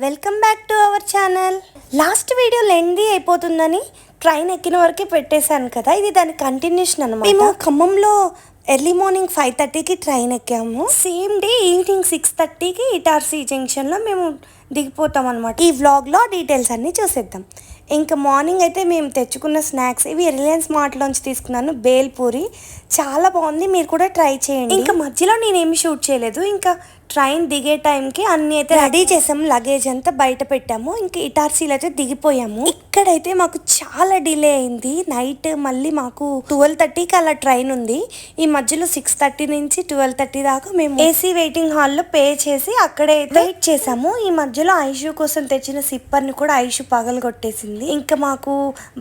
Welcome back to our channel. Last video lengthy అయిపోతుందని train ఎక్కిన వరకే పెట్టేశాను కదా, ఇది దాని కంటిన్యూషన్ అనమాట. మేము ఖమ్మంలో ఎర్లీ మార్నింగ్ 5:30కి ట్రైన్ ఎక్కాము. సేమ్ డే ఈవినింగ్ 6:30కి ఇటార్సీ జంక్షన్లో మేము దిగిపోతాం అనమాట. ఈ వ్లాగ్లో డీటెయిల్స్ అన్నీ చూసేద్దాం. ఇంకా మార్నింగ్ అయితే మేము తెచ్చుకున్న స్నాక్స్ ఇవి రిలయన్స్ మార్ట్లోంచి తీసుకున్నాను. బేల్పూరి చాలా బాగుంది, మీరు కూడా ట్రై చేయండి. ఇంకా మధ్యలో నేనేమి షూట్ చేయలేదు. ఇంకా ట్రైన్ దిగే టైంకి అన్నీ అయితే రెడీ చేసాము, లగేజ్ అంతా బయట పెట్టాము. ఇంకా ఇటార్సీలో అయితే దిగిపోయాము. ఇక్కడైతే మాకు చాలా డిలే అయింది. నైట్ మళ్ళీ మాకు 12:30కి అలా ట్రైన్ ఉంది. ఈ మధ్యలో 6:30 నుంచి 12:30 దాకా మేము ఏసీ వెయిటింగ్ హాల్లో పే చేసి అక్కడే వెయిట్ చేసాము. ఈ మధ్యలో ఐషు కోసం తెచ్చిన సిప్పర్ని కూడా ఐషు పగలగొట్టేసింది. ఇంకా మాకు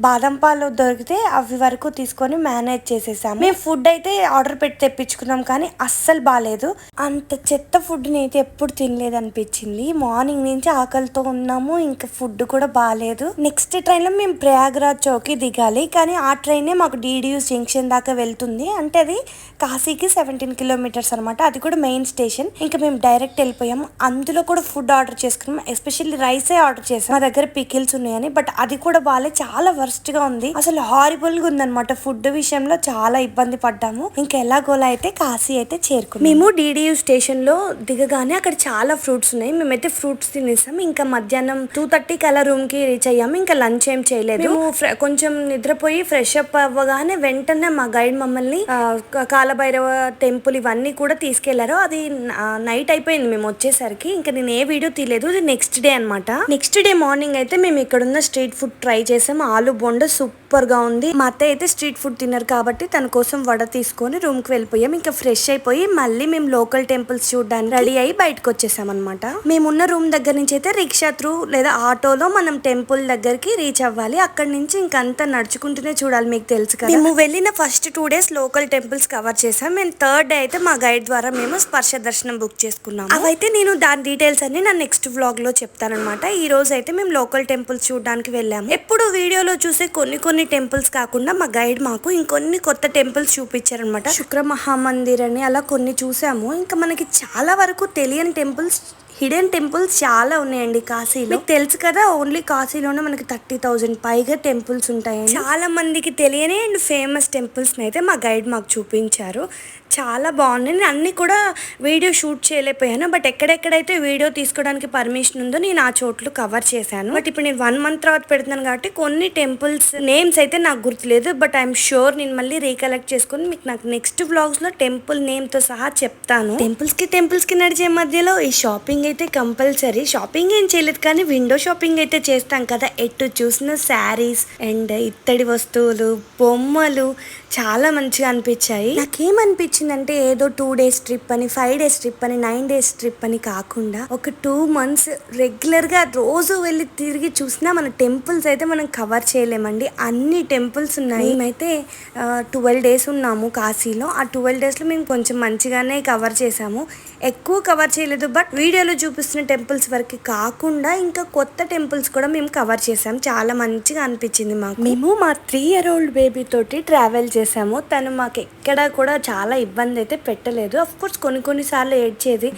బాదం పాలు దొరికితే అవి వరకు తీసుకొని మేనేజ్ చేసేసాము. మేము ఫుడ్ అయితే ఆర్డర్ పెట్టి తెప్పించుకున్నాం, కానీ అస్సలు బాగాలేదు. అంత చెత్త ఫుడ్ అయితే ఎప్పుడు తినలేదు అనిపించింది. మార్నింగ్ నుంచి ఆకలితో ఉన్నాము, ఇంకా ఫుడ్ కూడా బాగాలేదు. నెక్స్ట్ ట్రైన్ లో మేము ప్రయాగ్రాజ్ చౌకి దిగాలి, కానీ ఆ ట్రైనే మాకు డీడీయూస్ జంక్షన్ దాకా వెళ్తుంది. అంటే అది కాశీకి 17 కిలోమీటర్స్ అనమాట. అది కూడా మెయిన్ స్టేషన్. ఇంకా మేము డైరెక్ట్ వెళ్ళిపోయాము. అందులో కూడా ఫుడ్ ఆర్డర్ చేసుకున్నాం. ఎస్పెషల్లీ రైసే ఆర్డర్ చేసాం. మా దగ్గర పికిల్స్ ఉన్నాయని, బట్ అది కూడా బాగాలేదు, చాలా వర్స్ట్ గా ఉంది. అసలు హారిబుల్ గా ఉందన్నమాట. ఫుడ్ విషయంలో చాలా ఇబ్బంది పడ్డాము. ఇంకా ఎలాగోలా అయితే కాశీ అయితే చేరుకున్నాం. మేము డీడీయూ స్టేషన్ లో దిగగానే అక్కడ చాలా ఫ్రూట్స్ ఉన్నాయి. మేమైతే ఫ్రూట్స్ తినేసాం. ఇంకా మధ్యాహ్నం 2:30కి అలా రూమ్ కి రీచ్ అయ్యాము. ఇంకా లంచ్ ఏం చేయలేదు. మేము కొంచెం నిద్రపోయి ఫ్రెష్ అప్ అవ్వగానే వెంటనే మా గైడ్ మమ్మల్ని కాలభైరవ టెంపుల్ ఇవన్నీ కూడా తీసుకెళ్లారు. అది నైట్ అయిపోయింది మేము వచ్చేసరికి. ఇంకా నేను ఏ వీడియో తీయలేదు. ఇది నెక్స్ట్ డే అనమాట. నెక్స్ట్ డే మార్నింగ్ అయితే మేము ఇక్కడున్న స్ట్రీట్ ఫుడ్ ట్రై చేసాం. ఆలు బొండ సూపర్ గా ఉంది. మా అత్తయ్య అయితే స్ట్రీట్ ఫుడ్ తిన్నారు కాబట్టి తన కోసం వడ తీసుకొని రూమ్ కి వెళ్ళిపోయాం. ఇంకా ఫ్రెష్ అయిపోయి మళ్ళీ మేము లోకల్ టెంపుల్స్ చూడడానికి రెడీ అయ్యి బయటకు వచ్చేసాం అనమాట. మేమున్న రూమ్ దగ్గర నుంచి అయితే రిక్షా త్రూ లేదా ఆటోలో మనం టెంపుల్ దగ్గరికి రీచ్ అవ్వాలి. అక్కడ నుంచి ఇంకంతా నడుచుకుంటూనే చూడాలి, మీకు తెలుసు కదా. మేము వెళ్ళిన first 2 days local temples cover చేసాం. మేము థర్డ్ డే అయితే మా గైడ్ ద్వారా మేము స్పర్శ దర్శనం బుక్ చేసుకున్నాం. అవైతే నేను దాని డీటెయిల్స్ అన్ని నా నెక్స్ట్ వ్లాగ్ లో చెప్తానమాట. ఈ రోజు అయితే మేము లోకల్ టెంపుల్స్ చూడడానికి వెళ్ళాము. ఎప్పుడు వీడియోలో చూసే కొన్ని టెంపుల్స్ కాకుండా మా గైడ్ మాకు ఇంకొన్ని కొత్త టెంపుల్స్ చూపించారనమాట. శుక్ర మహామందిర్ అని అలా కొన్ని చూసాము. ఇంకా మనకి చాలా వరకు తెలియని టెంపుల్స్, హిడెన్ టెంపుల్స్ చాలా ఉన్నాయండి కాశీలో. మీకు తెలుసు కదా, ఓన్లీ కాశీలోనే మనకి 30,000 పైగా టెంపుల్స్ ఉంటాయండి. చాలా మందికి తెలియని అండ్ ఫేమస్ టెంపుల్స్ అయితే మా గైడ్ మాకు చూపించారు. చాలా బాగున్నాయి. నేను అన్ని కూడా వీడియో షూట్ చేయలేకపోయాను, బట్ ఎక్కడెక్కడైతే వీడియో తీసుకోవడానికి పర్మిషన్ ఉందో నేను ఆ చోట్లు కవర్ చేశాను. బట్ ఇప్పుడు నేను 1 month తర్వాత పెడుతున్నాను కాబట్టి కొన్ని టెంపుల్స్ నేమ్స్ అయితే నాకు గుర్తులేదు. బట్ ఐఎమ్ షూర్ నేను మళ్ళీ రీకలెక్ట్ చేసుకుని మీకు నాకు నెక్స్ట్ వ్లాగ్స్ లో టెంపుల్ నేమ్ తో సహా చెప్తాను. టెంపుల్స్ కి నడిచే మధ్యలో ఈ షాపింగ్ అయితే కంపల్సరీ. షాపింగ్ ఏం చేయలేదు, కానీ విండో షాపింగ్ అయితే చేస్తాం కదా. ఎటు చూసిన శారీస్ అండ్ ఇత్తడి వస్తువులు, బొమ్మలు చాలా మంచిగా అనిపించాయి. నాకేమనిపించిందంటే ఏదో 2 days ట్రిప్ అని, 5 days ట్రిప్ అని, 9 days ట్రిప్ అని కాకుండా ఒక 2 months రెగ్యులర్ గా రోజు వెళ్ళి తిరిగి చూసినా మన టెంపుల్స్ అయితే మనం కవర్ చేయలేమండి. అన్ని టెంపుల్స్ ఉన్నాయి. మేమైతే 12 days ఉన్నాము కాశీలో. ఆ 12 days లో మేము కొంచెం మంచిగానే కవర్ చేసాము. ఎక్కువ కవర్ చేయలేదు, బట్ వీడియోలో చూపిస్తున్న టెంపుల్స్ వరకు కాకుండా ఇంకా కొత్త టెంపుల్స్ కూడా మేము కవర్ చేసాం. చాలా మంచిగా అనిపించింది మాకు. మేము మా 3-year-old బేబీ తోటి ట్రావెల్ చేసాము. తను మాకు ఎక్కడా కూడా చాలా ఇబ్బంది అయితే పెట్టలేదు. అఫ్ కోర్స్ కొన్నిసార్లు ఏడ్చేది,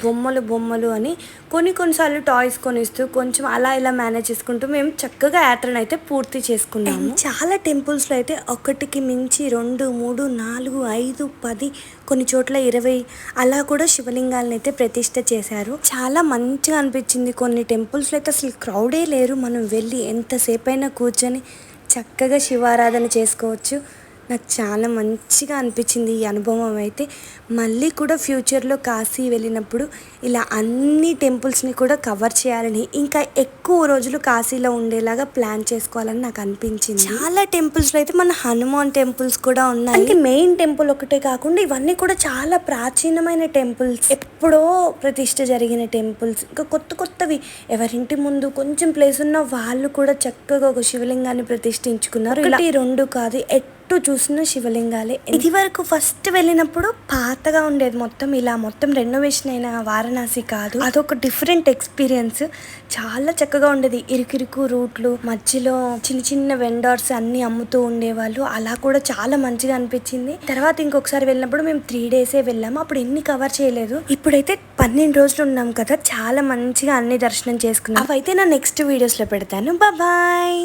బొమ్మలు అని. కొన్నిసార్లు టాయ్స్ కొనిస్తూ కొంచెం అలా ఇలా మేనేజ్ చేసుకుంటూ మేము చక్కగా యాత్రను అయితే పూర్తి చేసుకున్నాము. చాలా టెంపుల్స్ లో అయితే 1కి మించి 2, 3, 4, 5, 10, కొన్ని చోట్ల 20 అలా కూడా శివలింగాలను అయితే ప్రతిష్ఠ చేశారు. చాలా మంచిగా అనిపించింది. కొన్ని టెంపుల్స్ లో అయితే అసలు క్రౌడే లేరు. మనం వెళ్ళి ఎంతసేపు అయినా కూర్చొని చక్కగా శివారాధన చేసుకోవచ్చు. నాకు చాలా మంచిగా అనిపించింది ఈ అనుభవం అయితే. మళ్ళీ కూడా ఫ్యూచర్లో కాశీ వెళ్ళినప్పుడు ఇలా అన్ని టెంపుల్స్ని కూడా కవర్ చేయాలని, ఇంకా ఎక్కువ రోజులు కాశీలో ఉండేలాగా ప్లాన్ చేసుకోవాలని నాకు అనిపించింది. చాలా టెంపుల్స్లో అయితే మన హనుమాన్ టెంపుల్స్ కూడా ఉన్నాయి. అంటే మెయిన్ టెంపుల్ ఒకటే కాకుండా ఇవన్నీ కూడా చాలా ప్రాచీనమైన టెంపుల్స్, ఎప్పుడో ప్రతిష్ఠ జరిగిన టెంపుల్స్. ఇంకా కొత్తవి ఎవరింటి ముందు కొంచెం ప్లేస్ ఉన్న వాళ్ళు కూడా చక్కగా ఒక శివలింగాన్ని ప్రతిష్ఠించుకున్నారు. 1, 2 కాదు, ఎటు చూసిన శివలింగాలే. ఇది వరకు ఫస్ట్ వెళ్ళినప్పుడు పాతగా ఉండేది మొత్తం రెనోవేషన్ అయిన వారణాసి కాదు, అదొక డిఫరెంట్ ఎక్స్పీరియన్స్. చాలా చక్కగా ఉండేది, ఇరుకిరుకు రూట్లు, మధ్యలో చిన్న చిన్న వెండర్స్ అన్ని అమ్ముతూ ఉండేవాళ్ళు, అలా కూడా చాలా మంచిగా అనిపించింది. తర్వాత ఇంకొకసారి వెళ్ళినప్పుడు మేము 3 days వెళ్ళాము, అప్పుడు ఎన్ని కవర్ చేయలేదు. ఇప్పుడైతే 12 రోజులు ఉన్నాం కదా, చాలా మంచిగా అన్ని దర్శనం చేసుకున్నాం. అవైతే నా నెక్స్ట్ వీడియోస్ లో పెడతాను. బాయ్.